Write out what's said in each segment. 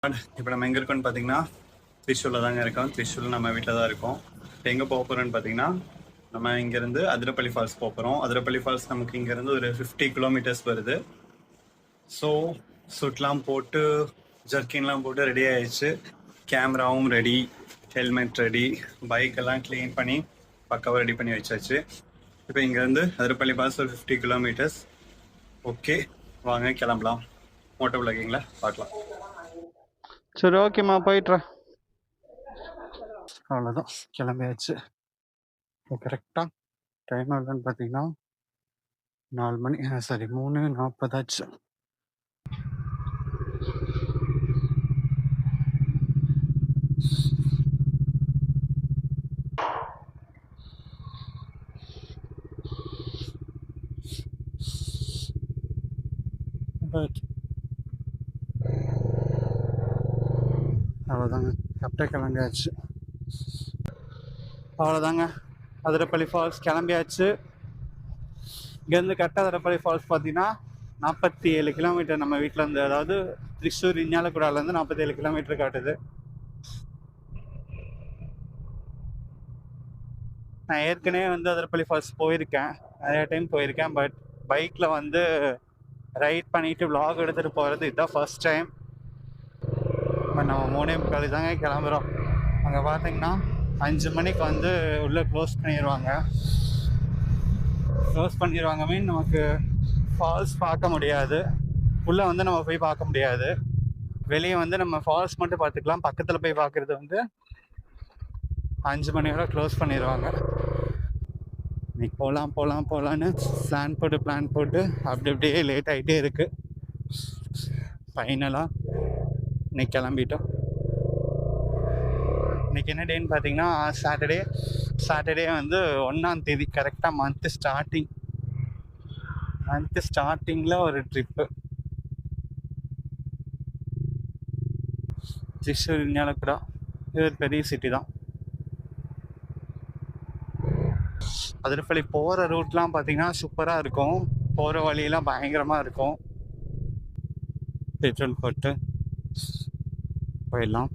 இப்போ நம்ம எங்கே இருக்கோம்னு பார்த்தீங்கன்னா திரிசூரில் தாங்க இருக்கோம். திரிசூரில் நம்ம வீட்டில் தான் இருக்கோம். இப்போ எங்கே போக போகிறோன்னு பார்த்தீங்கன்னா நம்ம இங்கேருந்து அதிரப்பள்ளி ஃபால்ஸ் போக போகிறோம். அதிரப்பள்ளி ஃபால்ஸ் நமக்கு இங்கேருந்து ஒரு 50 கிலோமீட்டர்ஸ் வருது. ஸோ சுட்லாம் போட்டு ஜர்க்கின்லாம் போட்டு ரெடி ஆயிடுச்சு. கேமராவும் ரெடி, ஹெல்மெட் ரெடி, பைக்கெல்லாம் க்ளீன் பண்ணி பக்காவாக ரெடி பண்ணி வச்சாச்சு. இப்போ இங்கேருந்து அதிரப்பள்ளி ஃபால்ஸ் ஒரு 50 கிலோமீட்டர்ஸ். ஓகே, வாங்க கிளம்பலாம். மோட்டோ விளாகிங்கில் பார்க்கலாம். சரி, ஓகேம்மா, போயிட்டுறேன். அவ்வளோதான், கிளம்பியாச்சு. இப்போ கரெக்டாக டைம் எவ்வளோன்னு பார்த்தீங்கன்னா 4 மணி, சாரி 3:40 ஆச்சு. அவ்வளோதாங்க, கரெக்டாக கிளம்பியாச்சு. அவ்வளோதாங்க, அதிரப்பள்ளி ஃபால்ஸ் கிளம்பியாச்சு. இங்கேருந்து கரெக்டாக அதிரப்பள்ளி ஃபால்ஸ் பார்த்தீங்கன்னா 47 கிலோமீட்டர் நம்ம வீட்டிலேருந்து. அதாவது திரிசூர் இஞ்ஞாலக்குடாலேருந்து 47 கிலோமீட்டர் காட்டுது. நான் ஏற்கனவே அதிரப்பள்ளி ஃபால்ஸ் போயிருக்கேன், நிறைய டைம் போயிருக்கேன். பட் பைக்கில் ரைட் பண்ணிவிட்டு விலாக் எடுத்துகிட்டு போகிறது இதுதான் ஃபர்ஸ்ட் டைம். இப்போ நம்ம 3:45 தாங்க கிளம்புறோம். அங்கே பார்த்தீங்கன்னா 5 மணிக்கு உள்ளே க்ளோஸ் பண்ணிடுவாங்க. மீன் நமக்கு ஃபால்ஸ் பார்க்க முடியாது. உள்ளே நம்ம போய் பார்க்க முடியாது. வெளியே நம்ம ஃபால்ஸ் மட்டும் பார்த்துக்கலாம். பக்கத்தில் போய் பார்க்குறது 5 மணி வரை க்ளோஸ் பண்ணிடுவாங்க. இன்னைக்கு போகலான்னு பிளான் போட்டு அப்படியே லேட் ஆகிட்டே இருக்குது. ஃபைனலாக இன்னைக்கு கிளம்பிட்டோம். இன்னைக்கு என்ன டேன்னு பார்த்தீங்கன்னா சாட்டர்டே 1ஆம் தேதி, கரெக்டாக மந்த்து ஸ்டார்டிங்கில் ஒரு ட்ரிப்பு. திரிசூர் இஞ்ஞாலக்குடா, இது ஒரு பெரிய சிட்டி தான். அதிரப்பள்ளி போகிற ரூட்லாம் பார்த்தீங்கன்னா சூப்பராக இருக்கும். போகிற வழியெல்லாம் பயங்கரமாக இருக்கும். பெட்ரோல் போட்டு போயிடலாம்.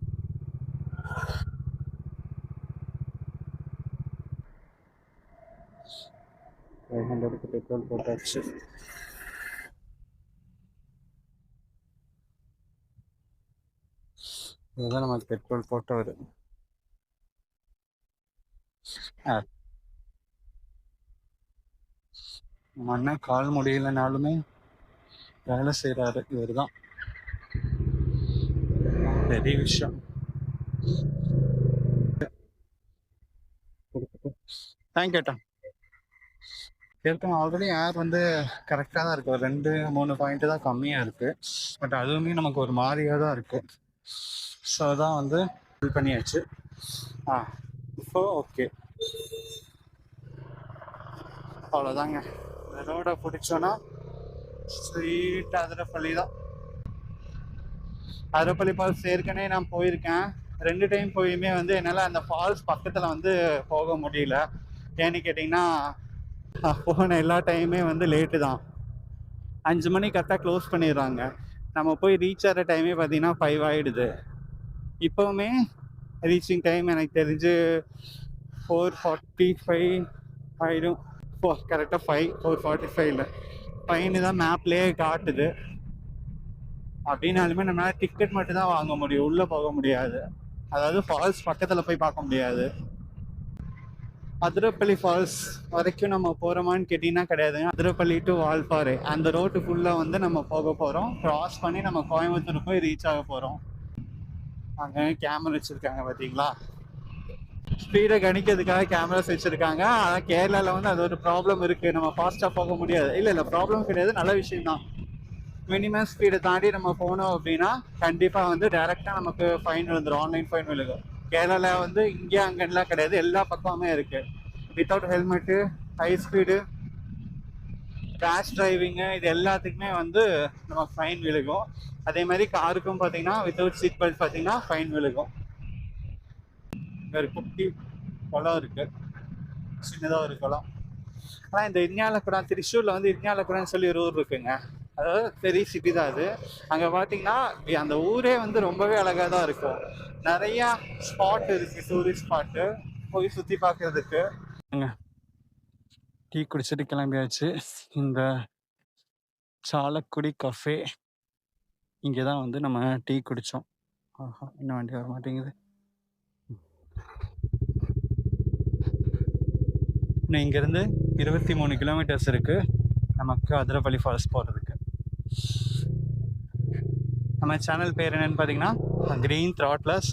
பெட்ரோல் போட்டாச்சு. இதுதான் நமக்கு பெட்ரோல் போட்ட வரும். மண்ணை கால் முடியலனாலுமே வேலை செய்கிறாரு. இவர் தான் பெரிய விஷயம். தேங்க்யூட்டா. ஏற்கனவே ஆல்ரெடி ஏர் கரெக்டாக தான் இருக்குது. ஒரு 2-3 பாயிண்ட்டு தான் கம்மியாக இருக்குது. பட் அதுவுமே நமக்கு ஒரு மாதிரியாக தான் இருக்குது. ஸோ அதான் ஃபில் பண்ணியாச்சு. இப்போ ஓகே, அவ்வளோதாங்க. இந்த ரோடை பிடிச்சோன்னா ஸ்ட்ரீட் அதிரப்பள்ளி தான். அதிரப்பள்ளி ஃபால்ஸ் ஏற்கனவே நான் போயிருக்கேன். 2 டைம் போயுமே என்னால் அந்த ஃபால்ஸ் பக்கத்தில் போக முடியல. ஏன்னு கேட்டிங்கன்னா போன எல்லா டைமே லேட்டு தான். 5 மணி கரெக்டாக க்ளோஸ் பண்ணிடுறாங்க. நம்ம போய் ரீச் ஆகிற டைமே பார்த்தீங்கன்னா 5 ஆகிடுது. இப்போவுமே ரீச்சிங் டைம் எனக்கு தெரிஞ்சு 4:45 ஆகிடும். கரெக்டாக 4:45 இல்லை, 5 தான் மேப்லேயே காட்டுது. அப்படின்னாலுமே நம்மளால் டிக்கெட் மட்டும் தான் வாங்க முடியும், உள்ளே போக முடியாது. அதாவது ஃபால்ஸ் பக்கத்தில் போய் பார்க்க முடியாது. அதிரப்பள்ளி ஃபால்ஸ் வரைக்கும் நம்ம போகிறோமான்னு கேட்டிங்கன்னா கிடையாதுங்க. அதிரப்பள்ளி டு வால்பாறை அந்த ரோட்டு ஃபுல்லாக நம்ம போக போகிறோம். க்ராஸ் பண்ணி நம்ம கோயம்புத்தூர் போய் ரீச் ஆக போகிறோம். அங்கே கேமரா வச்சுருக்காங்க பார்த்தீங்களா, ஸ்பீடை கணிக்கிறதுக்காக கேமராஸ் வச்சுருக்காங்க. ஆனால் கேரளாவில் அது ஒரு ப்ராப்ளம் இருக்குது, நம்ம ஃபாஸ்ட்டாக போக முடியாது. இல்லை ப்ராப்ளம் கிடையாது, நல்ல விஷயம்தான். மினிமம் ஸ்பீடை தாண்டி நம்ம போனோம் அப்படின்னா கண்டிப்பாக டேரெக்டாக நமக்கு ஃபைன் விழுந்துடும், ஆன்லைன் ஃபைன் விழுகும். கேரளாவில் இங்கே அங்கெல்லாம் கிடையாது, எல்லா பக்கமுமே இருக்குது. Without helmet, high speed, rash driving, இது எல்லாத்துக்குமே நம்ம ஃபைன் விழுகும். அதே மாதிரி காருக்கும் பார்த்தீங்கன்னா வித்தவுட் சீட் பெல்ட் பார்த்தீங்கன்னா ஃபைன் விழுகும். ஒரு குட்டி குளம் இருக்குது, சின்னதாக ஒரு குளம். ஆனால் இந்த இஞ்ஞாலக்குடா, திரிசூரில் இஞ்ஞாலக்குடான்னு சொல்லி ஒரு ஊர் இருக்குங்க. அதாவது பெரிய சிட்டி தான் அது. அங்கே பார்த்தீங்கன்னா அந்த ஊரே வந்து ரொம்பவே அழகாக தான் இருக்கும். நிறையா ஸ்பாட் இருக்கு, டூரிஸ்ட் ஸ்பாட்டு போய் சுற்றி பார்க்கறதுக்கு. டீ குடிச்சிட்டு கிளம்பியாச்சு. இந்த சாலக்குடி கஃபே இங்கே தான் வந்து நம்ம டீ குடித்தோம். ஆஹா, இன்னும் வண்டி வர மாட்டேங்குது. இன்னும் இங்கேருந்து 23 கிலோமீட்டர்ஸ் இருக்குது நமக்கு அதிரப்பள்ளி ஃபால்ஸ் போகிறதுக்கு. நம்ம சேனல் பேர் என்னென்னு பார்த்தீங்கன்னா க்ரீன் த்ராட்லர்ஸ்.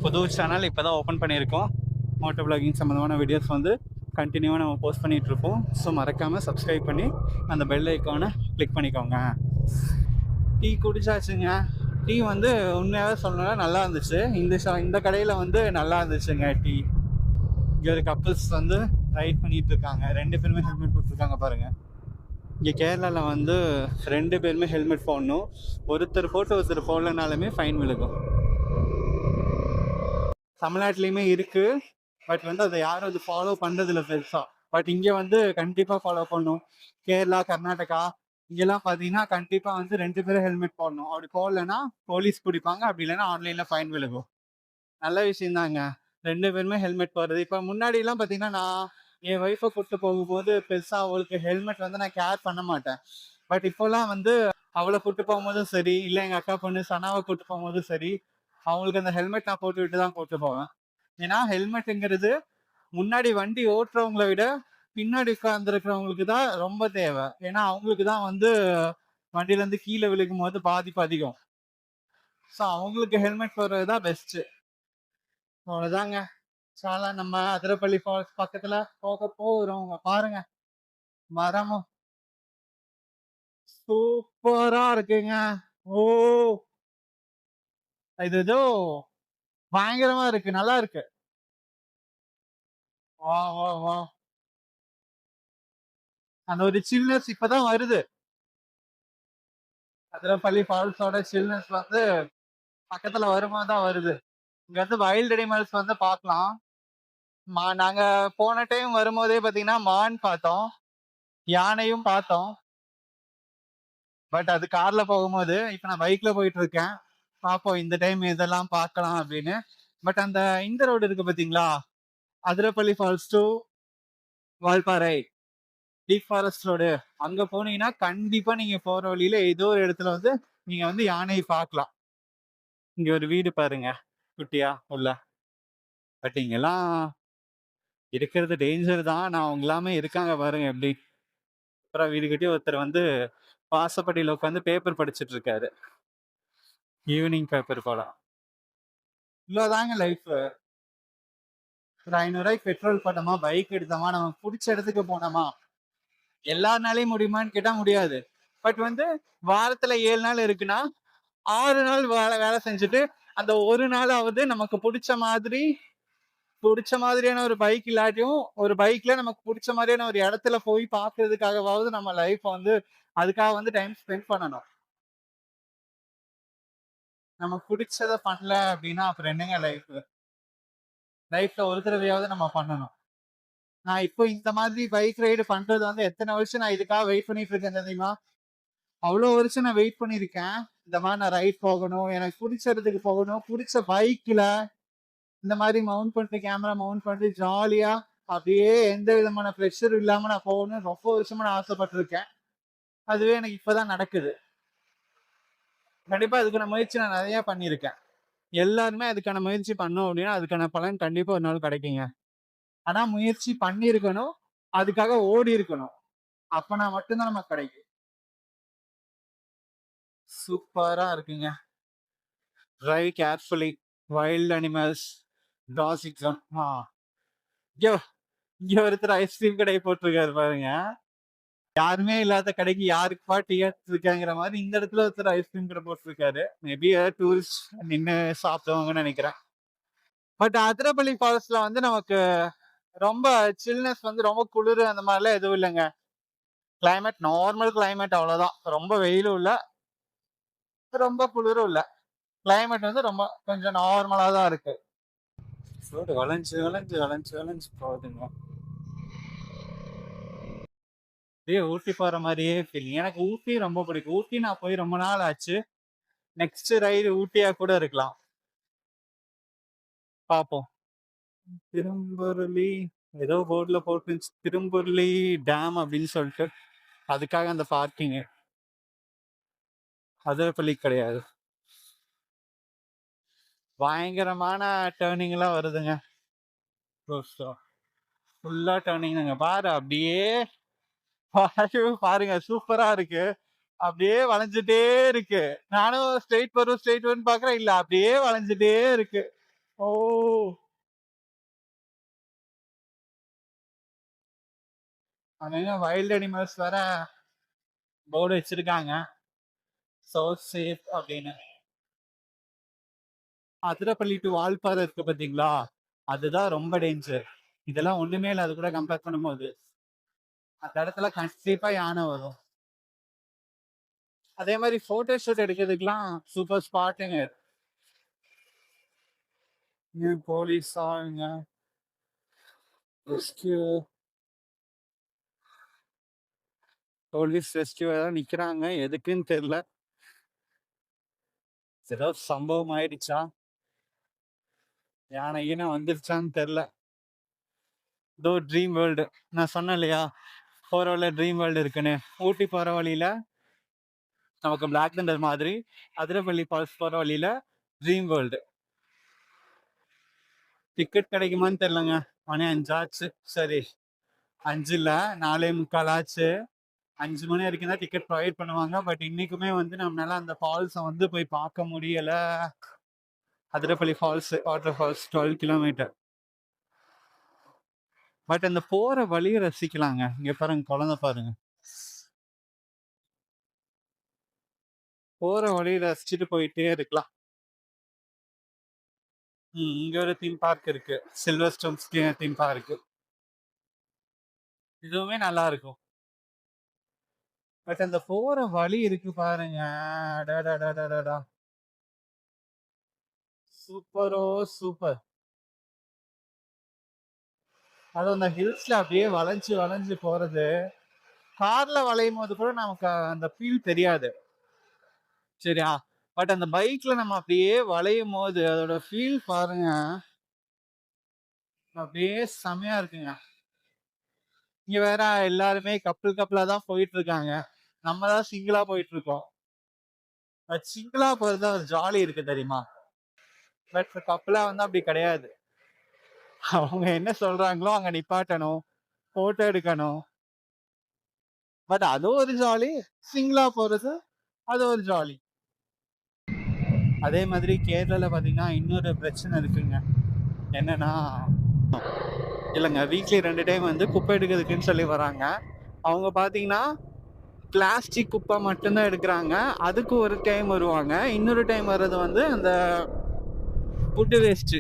புது சேனல் இப்போ தான் ஓப்பன் பண்ணியிருக்கோம். மோட்டோ பிளாகிங் சம்மந்தமான வீடியோஸ் வந்து கண்டினியூவாக நம்ம போஸ்ட் பண்ணிகிட்ருப்போம். ஸோ மறக்காமல் சப்ஸ்கிரைப் பண்ணி அந்த பெல் ஐக்கானை கிளிக் பண்ணிக்கோங்க. டீ குடிச்சாச்சுங்க. டீ வந்து உண்மையாகவே சொல்லணும்னா நல்லா இருந்துச்சு. இந்த கடையில் வந்து நல்லா இருந்துச்சுங்க டீ. இங்கே ஒரு கப்புள்ஸ் வந்து ரைட் பண்ணிட்டு இருக்காங்க. 2 பேருமே ஹெல்மெட் போட்டுருக்காங்க பாருங்கள். இங்கே கேரளாவில் வந்து 2 பேருமே ஹெல்மெட் போடணும். ஒருத்தர் போட்டு ஒருத்தர் போடலனாலுமே ஃபைன் விழுகும். தமிழ்நாட்டிலையுமே இருக்குது, பட் வந்து அதை யாரும் அது ஃபாலோ பண்ணுறதில்ல பெருசாக. பட் இங்கே வந்து கண்டிப்பாக ஃபாலோ பண்ணணும். கேரளா, கர்நாடகா இங்கெல்லாம் பார்த்தீங்கன்னா கண்டிப்பாக வந்து 2 பேரும் ஹெல்மெட் போடணும். அப்படி போடலைன்னா போலீஸ் பிடிப்பாங்க, அப்படி இல்லைன்னா ஆன்லைனில் ஃபைன் விழுகும். நல்ல விஷயம் தாங்க 2 பேருமே ஹெல்மெட் போடுறது. இப்போ முன்னாடிலாம் பார்த்தீங்கன்னா நான் என் ஒய்ஃபை கூப்பிட்டு போகும்போது பெருசாக அவளுக்கு ஹெல்மெட் வந்து நான் கேர் பண்ண மாட்டேன். பட் இப்போலாம் வந்து அவளை கூப்பிட்டு போகும்போதும் சரி, இல்லை எங்கள் அக்கா பொண்ணு சனாவை கூப்பிட்டு போகும்போதும் சரி, அவங்களுக்கு அந்த ஹெல்மெட் நான் போட்டு விட்டு தான் கூப்பிட்டு போவேன். ஏன்னா ஹெல்மெட்டுங்கிறது முன்னாடி வண்டி ஓட்டுறவங்கள விட பின்னாடி உட்கார்ந்துருக்கிறவங்களுக்கு தான் ரொம்ப தேவை. ஏன்னா அவங்களுக்கு தான் வந்து வண்டியிலேருந்து கீழே விழுகும் போது பாதிப்பு அதிகம். ஸோ அவங்களுக்கு ஹெல்மெட் போடுறது தான் பெஸ்ட்டு. அவ்வளோதாங்க. சாலா நம்ம அதிரப்பள்ளி ஃபால்ஸ் பக்கத்துல போக போறோம். பாருங்க, மரமும் சூப்பரா இருக்குங்க. ஓ, இது ஏதோ பயங்கரமா இருக்கு, நல்லா இருக்கு. வா வா வா, அந்த ஒரு சில்னஸ் இப்பதான் வருது. அதிரப்பள்ளி ஃபால்ஸோட சில்னஸ் வந்து பக்கத்துல வரும்போது தான் வருது. இங்க வந்து வைல்ட் அனிமல்ஸ் வந்து பார்க்கலாம். நாங்க போன டைம் வரும்போதே பாத்தீங்கன்னா மான் பார்த்தோம், யானையும் பார்த்தோம். பட் அது கார்ல போகும்போது, இப்ப நான் பைக்ல போயிட்டு இருக்கேன். பார்ப்போம் இந்த டைம் இதெல்லாம் பார்க்கலாம் அப்படின்னு. பட் அந்த இந்த ரோடு இருக்கு பாத்தீங்களா, Athirappilly falls to Valparai deep forest road, அங்க போனீங்கன்னா கண்டிப்பா நீங்க போற வழியில ஏதோ ஒரு இடத்துல வந்து நீங்க வந்து யானையை பார்க்கலாம். இங்க ஒரு வீடு பாருங்க, குட்டியா உள்ள. பட் இங்கெல்லாம் இருக்கிறது டேஞ்சர் தான். நான் அவங்க எல்லாமே இருக்காங்க பாருங்க எப்படி. அப்புறம் வீடு கட்டி ஒருத்தர் வந்து வாசப்படியில உட்காந்து பேப்பர் படிச்சுட்டு இருக்காரு. ஈவினிங் பேப்பர் போல. இவ்வளவுதாங்க லைஃப். ஒரு 500 ரூபாய்க்கு பெட்ரோல் போட்டோமா, பைக் எடுத்தோமா, நம்ம பிடிச்ச இடத்துக்கு போனோமா. எல்லாருனாலையும் முடியுமான்னு கேட்டா முடியாது. பட் வந்து வாரத்துல 7 நாள் இருக்குன்னா 6 நாள் வேலை செஞ்சுட்டு அந்த ஒரு நாளாவது நமக்கு பிடிச்ச மாதிரியான ஒரு பைக் இல்லாட்டியும் ஒரு பைக்ல நமக்கு பிடிச்ச மாதிரியான ஒரு இடத்துல போய் பாக்குறதுக்காகவாவது நம்ம லைஃப் வந்து அதுக்காக வந்து டைம் ஸ்பெண்ட் பண்ணணும். நம்ம பிடிச்சத பண்ணல அப்படின்னா அப்புறம் என்னங்க லைஃப்ல ஒரு தடவையாவது நம்ம பண்ணணும். நான் இப்போ இந்த மாதிரி பைக் ரைடு பண்றது வந்து எத்தனை வருஷம் நான் இதுக்காக வெயிட் பண்ணிட்டு இருக்கேன் தெரியுமா? அவ்வளோ வருஷம் நான் வெயிட் பண்ணியிருக்கேன். இந்த மாதிரி நான் ரைட் போகணும், எனக்கு பிடிச்ச இடத்துக்கு போகணும், பிடிச்ச பைக்ல இந்த மாதிரி மவுண்ட் பண்ணிட்டு கேமரா மவுண்ட் பண்ணிட்டு ஜாலியா அப்படியே எந்த விதமான ப்ரெஷரும் இல்லாம நான் போகணும்னு ரொம்ப வருஷமா நான் ஆசைப்பட்டிருக்கேன். அதுவே எனக்கு இப்பதான் நடக்குது. கண்டிப்பா அதுக்கான முயற்சி நான் நிறைய பண்ணியிருக்கேன். எல்லாருமே அதுக்கான முயற்சி பண்ணோம் அப்படின்னா அதுக்கான பலன் கண்டிப்பா ஒரு நாள் கிடைக்குங்க. ஆனா முயற்சி பண்ணியிருக்கணும், அதுக்காக ஓடி இருக்கணும். அப்பனா மட்டும்தான் நமக்கு கிடைக்கும். சூப்பரா இருக்குங்க. Drive carefully, wild animals, dogs. இங்க இங்க ஒருத்தர் ஐஸ்கிரீம் கடை போட்டிருக்காரு பாருங்க. யாருமே இல்லாத கடைக்கு யாருக்குப்பா டீ இருக்காங்கிற மாதிரி இந்த இடத்துல ஒருத்தர் ஐஸ்கிரீம் கடை போட்டிருக்காரு. மேபி டூரிஸ்ட் நின்று சாப்பிடுவாங்கன்னு நினைக்கிறேன். பட் அதிரப்பள்ளி ஃபால்ஸ்ல வந்து நமக்கு ரொம்ப சில்னஸ் வந்து ரொம்ப குளிர் அந்த மாதிரிலாம் எதுவும் இல்லைங்க. கிளைமேட் நார்மல் கிளைமேட், அவ்வளவுதான். ரொம்ப வெயிலும் இல்ல, ரொம்ப குளிரும் இல்ல. கிளைமேட் வந்து ரொம்ப கொஞ்சம் நார்மலா தான் இருக்கு. வளைஞ்சு வளைஞ்சு வளைஞ்சு வளைஞ்சு போகுதுங்க. ஊட்டி போற மாதிரியே ஃபீலிங். எனக்கு ஊட்டி ரொம்ப பிடிக்கும். ஊட்டி நான் போய் ரொம்ப நாள் ஆச்சு. நெக்ஸ்ட் ரைடு ஊட்டியா கூட இருக்கலாம். பாப்போம். திரும்புருளி ஏதோ போர்டுல போட்டுருந்துச்சு, திரும்புருளி டேம் அப்படின்னு சொல்லிட்டு. அதுக்காக அந்த பார்க்கிங். அதிரப்பள்ளி கிடையாது. பயங்கரமான டேர்னிங் எல்லாம் வருதுங்க. ஃபுல்லா டேர்னிங் பாரு. அப்படியே பாருங்க, சூப்பரா இருக்கு. அப்படியே வளைஞ்சிட்டே இருக்கு. நானும் ஸ்ட்ரெயிட் வரும் ஸ்ட்ரெயிட் வரும்னு பாக்குறேன், இல்ல அப்படியே வளைஞ்சிட்டே இருக்கு. ஓ, அங்க வைல்ட் அனிமல்ஸ் வேற போர்டு வச்சிருக்காங்க, சோ சேஃப் அப்படின்னு. அதிரப்பள்ளி டு வால்பாறை இருக்கு பாத்தீங்களா, அதுதான் ரொம்ப டேஞ்சர். இதெல்லாம் ஒண்ணுமே இல்லை அது கூட கம்பேர் பண்ணும்போது. அந்த இடத்துல கண்டிப்பா யானை வரும். அதே மாதிரி போட்டோ ஷூட் எடுக்கிறதுக்குலாம் சூப்பர் ஸ்பாட்டுங்க. போலீஸ் ஆளுங்க, ரெஸ்கியூ, போலீஸ் ரெஸ்கியூ எல்லாம் நிக்கிறாங்க. எதுக்குன்னு தெரியல. ஏதோ சம்பவம் ஆயிடுச்சா, யானை ஈனை வந்துருச்சான்னு தெரியல. இதோ ட்ரீம் வேர்ல்டு நான் சொன்னேன் இல்லையா, போற வழியில ட்ரீம் வேர்ல்டு இருக்குன்னு. ஊட்டி போற வழியில நமக்கு பிளாக் தண்டர் மாதிரி, அதிரப்பள்ளி ஃபால்ஸ் போற வழியில ட்ரீம் வேர்ல்டு. டிக்கெட் கிடைக்குமான்னு தெரியலங்க. மணி 5 ஆச்சு. சரி, 5 இல்ல 4:45 ஆச்சு. 5 மணி வரைக்கும் தான் டிக்கெட் ப்ரொவைட் பண்ணுவாங்க. பட் இன்னைக்குமே வந்து நம்மளால அந்த ஃபால்ஸை வந்து போய் பார்க்க முடியல. Athirappilly falls, water falls 12 kilometre. But அந்த போற வழியை ரசிக்கலாங்க. இங்க பாருங்க, குழந்தை பாருங்க, போற வழியை ரசிச்சுட்டு போயிட்டே இருக்கலாம். இங்க ஒரு தீம் பார்க் இருக்கு, சில்வர் ஸ்டோன்ஸ் தீம் பார்க். இதுவுமே நல்லா இருக்கும். பட் அந்த போற வழி இருக்கு பாருங்க, அடடடடடடா. சூப்பரோ சூப்பர். அது அந்த ஹில்ஸ்ல அப்படியே வளைஞ்சு வளைஞ்சு போறது. கார்ல வளையும் போது கூட நமக்கு அந்த ஃபீல் தெரியாது, சரியா? பட் அந்த பைக்ல நம்ம அப்படியே வளையும் போது அதோட ஃபீல் பாருங்க, அப்படியே செமையா இருக்குங்க. இங்க வேற எல்லாருமே கப்பல் கப்பலா தான் போயிட்டு இருக்காங்க. நம்ம தான் சிங்கிளா போயிட்டு இருக்கோம். பட் சிங்கிளா போறது ஒரு ஜாலி இருக்கு தெரியுமா? பட் கப்பலா வந்து அப்படி கிடையாது. அவங்க என்ன சொல்றாங்களோ அங்க நிப்பாட்டணும், போட்டோ எடுக்கணும். பட் அது ஒரு ஜாலி. சிங்கிளா போறது அது ஒரு ஜாலி. அதே மாதிரி கேரளால பாத்தீங்கன்னா இன்னொரு பிரச்சனை இருக்குங்க. என்னன்னா, இல்லைங்க, வீக்லி 2 டைம் வந்து குப்பை எடுக்கிறதுக்குன்னு சொல்லி வராங்க. அவங்க பாத்தீங்கன்னா பிளாஸ்டிக் குப்பை மட்டும்தான் எடுக்கிறாங்க. அதுக்கு ஒரு டைம் வருவாங்க. இன்னொரு டைம் வர்றது வந்து அந்த ஃபுட்டு வேஸ்ட்டு,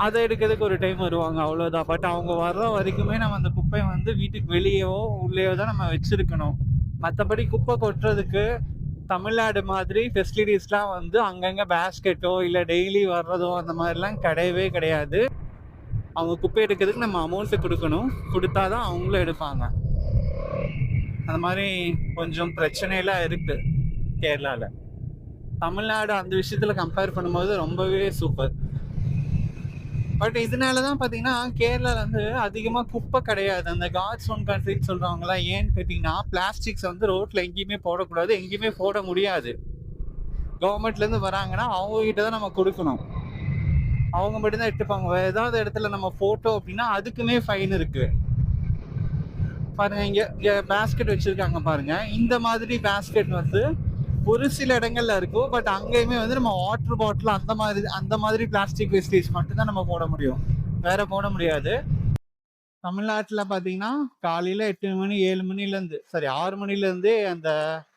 அதை எடுக்கிறதுக்கு ஒரு டைம் வருவாங்க, அவ்வளோதான். பட் அவங்க வர்ற வரைக்குமே நம்ம அந்த குப்பையை வந்து வீட்டுக்கு வெளியேவோ உள்ளேயோ தான் நம்ம வச்சிருக்கணும். மற்றபடி குப்பை கொட்டுறதுக்கு தமிழ்நாடு மாதிரி ஃபெசிலிட்டிஸ்லாம் வந்து அங்கங்கே பேஸ்கெட்டோ இல்லை டெய்லி வர்றதோ அந்த மாதிரிலாம் கிடையவே கிடையாது. அவங்க குப்பை எடுக்கிறதுக்கு நம்ம அமௌண்ட்டு கொடுக்கணும், கொடுத்தா தான் அவங்களும் எடுப்பாங்க. அந்த மாதிரி கொஞ்சம் பிரச்சனையெல்லாம் இருக்கு கேரளாவில். தமிழ்நாடு அந்த விஷயத்தில் கம்பேர் பண்ணும்போது ரொம்பவே சூப்பர். பட் இதனால தான் பார்த்தீங்கன்னா கேரளாவில் வந்து அதிகமாக குப்பை கிடையாது. அந்த காட்ஸ் ஓன் கண்ட்ரின்னு சொல்கிறவங்களா, ஏன்னு கேட்டிங்கன்னா பிளாஸ்டிக்ஸ் வந்து ரோட்டில் எங்கேயுமே போடக்கூடாது, எங்கேயுமே போட முடியாது. கவர்மெண்ட்லேருந்து வராங்கன்னா அவங்ககிட்ட தான் நம்ம கொடுக்கணும், அவங்க மட்டும்தான் எடுத்துப்பாங்க. வேறு ஏதாவது இடத்துல நம்ம ஃபோட்டோ அப்படின்னா அதுக்குமே ஃபைன் இருக்குது. பாருங்க, இங்கே பேஸ்கெட் வச்சுருக்காங்க பாருங்க. இந்த மாதிரி பேஸ்கெட் வந்து ஒரு சில இடங்கள்ல இருக்கும். பட் அங்கேயுமே வந்து நம்ம வாட்டர் பாட்டில் அந்த மாதிரி பிளாஸ்டிக் வேஸ்டேஜ் மட்டும்தான் நம்ம போட முடியும், வேற போட முடியாது. தமிழ்நாட்டில் பார்த்தீங்கன்னா காலையில் 8 மணி 7 மணிலேருந்து 6 மணிலேருந்தே அந்த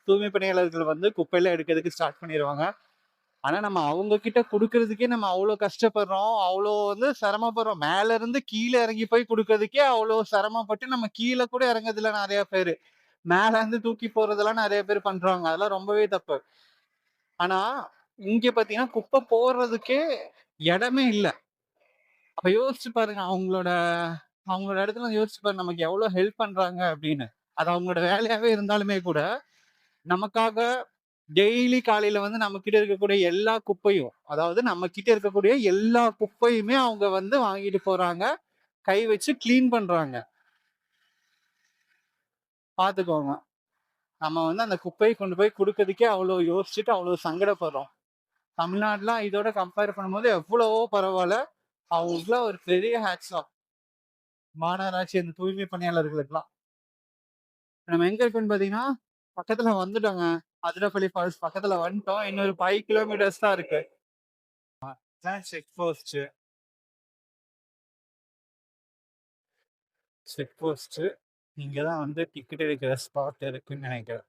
தூய்மை பணியாளர்கள் வந்து குப்பையில எடுக்கிறதுக்கு ஸ்டார்ட் பண்ணிடுவாங்க. ஆனால் நம்ம அவங்க கிட்ட கொடுக்கறதுக்கே நம்ம அவ்வளோ கஷ்டப்படுறோம், அவ்வளோ வந்து சிரமப்படுறோம். மேல இருந்து கீழே இறங்கி போய் கொடுக்கறதுக்கே அவ்வளோ சிரமப்பட்டு நம்ம கீழே கூட இறங்குறதுல நிறைய பேர், மேல இருந்து தூக்கி போறதெல்லாம் நிறைய பேர் பண்றாங்க. அதெல்லாம் ரொம்பவே தப்பு. ஆனா இங்க பாத்தீங்கன்னா குப்பை போடுறதுக்கே இடமே இல்லை. அப்ப யோசிச்சு பாருங்க, அவங்களோட அவங்களோட இடத்துல யோசிச்சு பாருங்க, நமக்கு எவ்வளவு ஹெல்ப் பண்றாங்க அப்படின்னு. அது அவங்களோட வேலையாவே இருந்தாலுமே கூட நமக்காக டெய்லி காலையில வந்து நம்ம கிட்ட இருக்கக்கூடிய எல்லா குப்பையும், அதாவது நம்ம கிட்ட இருக்கக்கூடிய எல்லா குப்பையுமே அவங்க வந்து வாங்கிட்டு போறாங்க, கை வச்சு கிளீன் பண்றாங்க. பாத்துக்கோங்க. நம்ம வந்து அந்த குப்பையை கொண்டு போய் கொடுக்கறதுக்கே அவ்வளோ யோசிச்சுட்டு அவ்வளோ சங்கடப்படுறோம். தமிழ்நாடுலாம் இதோட கம்பேர் பண்ணும்போது எவ்வளவோ பரவாயில்ல. அவங்களுக்குலாம் ஒரு பெரிய ஹேட்ஸ் ஆஃப். மாநகராட்சி அந்த தூய்மை பணியாளர்களுக்கெல்லாம். நம்ம எங்க இருக்குன்னு பாத்தீங்கன்னா, பக்கத்துல வந்துட்டோங்க. அதிரப்பள்ளி ஃபால்ஸ் பக்கத்துல வந்துட்டோம். இன்னொரு 5 கிலோமீட்டர்ஸ் தான் இருக்கு. இதான் செக் போஸ்ட். Check post. இங்கதான் வந்து டிக்கெட் எடுக்கிற ஸ்பாட் இருக்குன்னு நினைக்கிறேன்.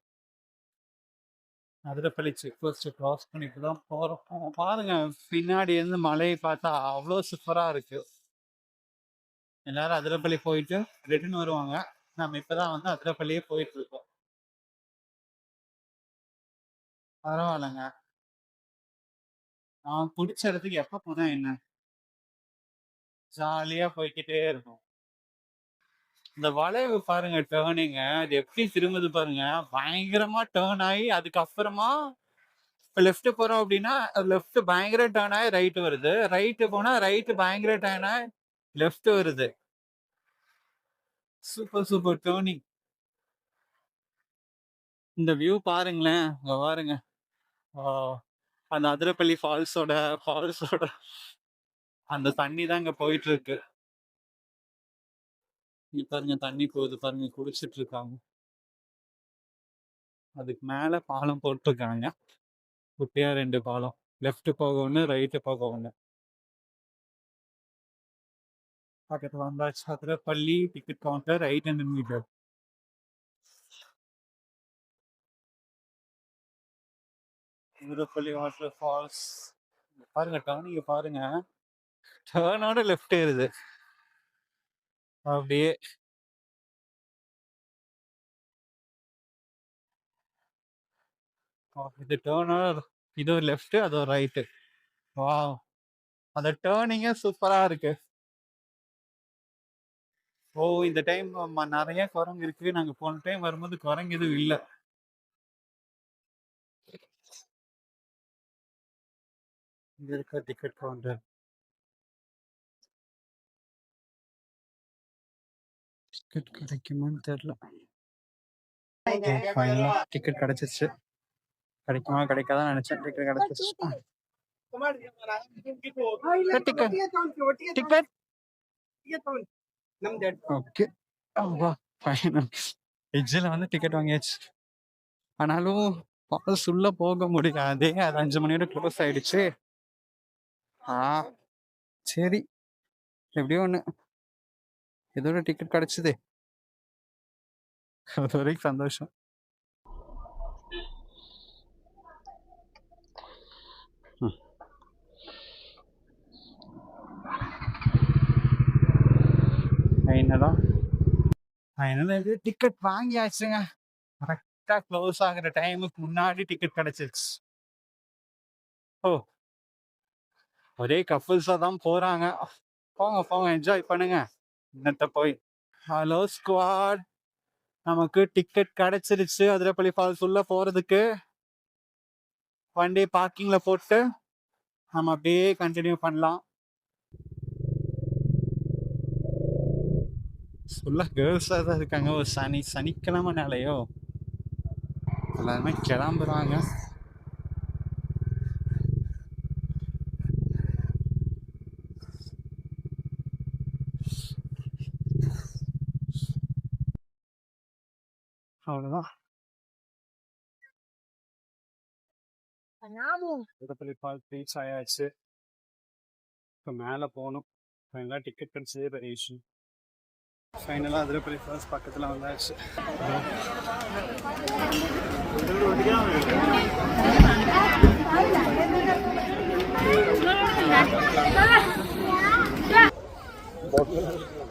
அதிரப்பள்ளி செக் போஸ்ட் கிராஸ் பண்ணிட்டு தான் போறோம். பாருங்க, பின்னாடி இருந்து மலையை பார்த்தா அவ்வளோ சூப்பரா இருக்கு. எல்லாரும் அதிரப்பள்ளி போயிட்டு ரிட்டர்ன் வருவாங்க. நம்ம இப்பதான் வந்து அதிரப்பள்ளியே போயிட்டு இருக்கோம். பரவாயில்லைங்க. நான் பிடிச்ச இடத்துக்கு எப்ப போனா என்ன, ஜாலியா போய்க்கிட்டே இருக்கும். இந்த வளைவு பாருங்க, டேர்னிங்க அது எப்படி திரும்புது பாருங்க. பயங்கரமா டேர்ன் ஆகி அதுக்கப்புறமா இப்போ லெஃப்ட் போறோம் அப்படின்னா லெஃப்ட் பயங்கர டேர்ன் ஆகி ரைட் வருது, ரைட்டு போனா ரைட்டு பயங்கர டேர்ன் ஆகி லெஃப்ட் வருது. Super super turning. இந்த வியூ பாருங்களேன், இங்க பாருங்க. அந்த அதிரப்பள்ளி ஃபால்ஸோட அந்த தண்ணி தான் இங்க போயிட்டு இருக்கு. இங்க பாருங்க, தண்ணி போகுது பாருங்க, குடிச்சிட்டு இருக்காங்க. அதுக்கு மேல பாலம் போட்டிருக்காங்க, குட்டியா 2 பாலம். லெஃப்ட் போக ஒண்ணு, ரைட்டு போக ஒண்ணு. பக்கத்துல வந்தாச்சு. Athirappilly ticket counter 800 metre. Athirappilly water falls பாருங்க, டர்னிங்க பாருங்க, டேர்னோட லெஃப்ட் ஏறுது அப்படியே. இது டேர்னர், இது ஒரு லெஃப்ட், அது ஒரு ரைட்டு. வாவ், அந்த டேர்னிங்கே சூப்பரா இருக்கு. ஓ, இந்த டைம் நிறைய குரங்கு இருக்கு. நாங்க போன டைம் வரும்போது குரங்கு எதுவும் இல்லை. இங்க இருக்க டிக்கெட் கவுண்டர். டிக்கெட் கிடைக்குமான்னு தெரியல. ஃபைனலா டிக்கெட் கிடைச்சிருச்சு. கிடைக்குமா கிடைக்காதான் நினைச்சேன். டிக்கெட் கிடைச்சிருச்சு. Ticket okay. ஃபைனல் எட்ஜில் வந்து டிக்கெட் வாங்கியாச்சு. ஆனாலும் ஃபால்ஸ் உள்ள போக முடியாது, அது 5 மணியோட க்ளோஸ் ஆயிடுச்சு. சரி, எப்படியோ ஒன்று இதோட டிக்கெட் கிடைச்சது, அது வரைக்கும் சந்தோஷம். ஃபைனலாக டிக்கெட் வாங்கியாச்சுங்க. கரெக்டாக க்ளோஸ் ஆகிற டைமுக்கு முன்னாடி டிக்கெட் கிடைச்சிருச்சு. ஓ, ஒரே கப்புள்ஸாக தான் போகிறாங்க. போங்க போங்க, என்ஜாய் பண்ணுங்க. இன்னத்த போய் ஹலோ ஸ்குவாட், நமக்கு டிக்கெட் கிடைச்சிருச்சு. அதிரப்பள்ளி ஃபால்ஸ் உள்ள போகிறதுக்கு வண்டி பார்க்கிங்கில் போட்டு நம்ம அப்படியே கண்டினியூ பண்ணலாம். ஃபுல்லாக கேர்ள்ஸாக தான் இருக்காங்க. ஒரு சனிக்கிழமைனாலையோ எல்லாருமே கிளம்புறாங்க. அவ்வளோதான். அதிரப்பள்ளி ஃபால்ஸ் ரீச் ஆயாச்சு. இப்போ மேலே போகணும். ஃபைனலாக டிக்கெட் கிடைச்சதே பெரிய விஷயம். ஃபைனலாக அதிரப்பள்ளி ஃபால்ஸ் பக்கத்தில் வந்தாச்சு.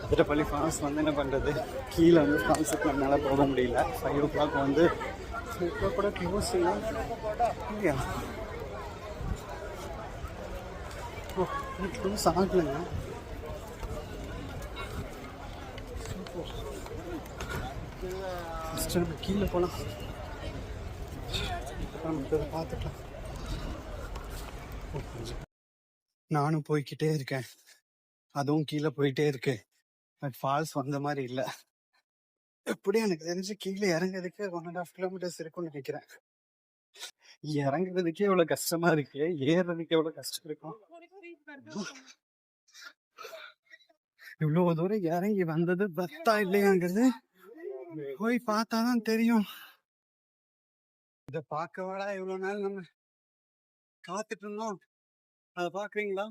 அதிரப்பள்ளி ஃபால்ஸ் வந்து என்ன பண்ணுறது, கீழே வந்து ஃபால்ஸுக்கு நம்மளால போக முடியல. 5 o'clock வந்து கூட க்ளோஸ் இல்லை. க்ளோஸ் ஆகலைங்க. ஃபஸ்ட்டு நம்ம கீழே போகலாம், நம்ம பார்த்துக்கலாம். நானும் போய்கிட்டே இருக்கேன், அதுவும் கீழே போயிட்டே இருக்கு. பட் ஃபால்ஸ் வந்த மாதிரி இல்லை. எப்படி எனக்கு தெரிஞ்சு கீழே இறங்குறதுக்கு 1.5 கிலோமீட்டர்ஸ் இருக்கும்னு நினைக்கிறேன். இறங்குறதுக்கே எவ்வளவு கஷ்டமா இருக்கு, ஏறுறதுக்கு எவ்வளவு கஷ்டம் இருக்கும். இவ்வளவு தூரம் இறங்கி வந்தது பத்தா இல்லையாங்கிறது போய் பார்த்தாதான் தெரியும். இத பார்க்கவாடா இவ்வளவு நாள் நம்ம காத்துட்டு இருந்தோம். அதை பாக்குறீங்களா?